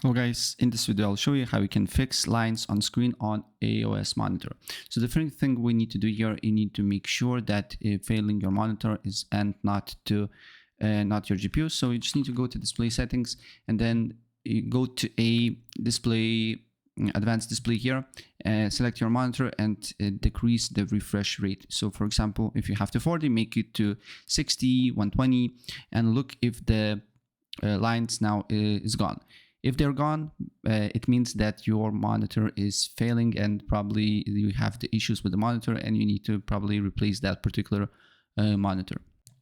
Hello guys, in this video I'll show you how you can fix lines on screen on AOC Monitor. So the first thing we need to do here, you need to make sure that failing your monitor is and not your GPU. So you just need to go to display settings and then you go to a display, advanced display here, select your monitor and decrease the refresh rate. So for example, if you have 240, make it to 60, 120 and look if the lines now is gone. If they're gone, it means that your monitor is failing and probably you have the issues with the monitor and you need to probably replace that particular monitor.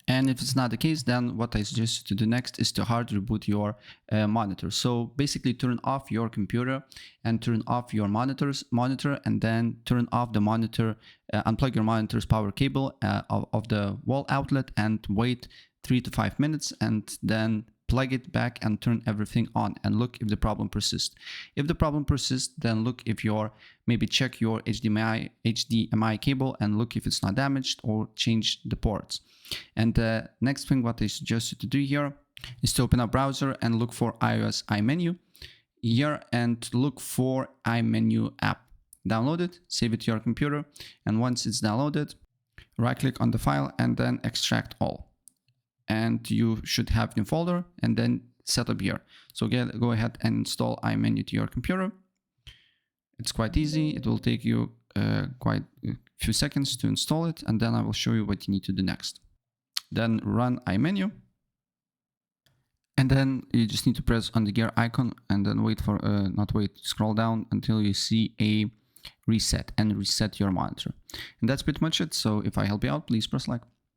And if it's not the case, then what I suggest you to do next is to hard reboot your monitor. So basically turn off your computer and turn off your monitor and then turn off the monitor, unplug your monitor's power cable of the wall outlet and wait 3 to 5 minutes and then plug it back and turn everything on and look if the problem persists. If the problem persists, then look if maybe check your HDMI cable and look if it's not damaged or change the ports. And the next thing what I suggest you to do here is to open a browser and look for iOS iMenu here and look for iMenu app. Download it, save it to your computer, and once it's downloaded, right click on the file and then extract all. And you should have new folder and then setup here. So go ahead and install iMenu to your computer. It's quite easy. It will take you quite a few seconds to install it, and then I will show you what you need to do next. Then run iMenu, and then you just need to press on the gear icon and then wait for scroll down until you see a reset and reset your monitor. And that's pretty much it. So if I help you out, please press like.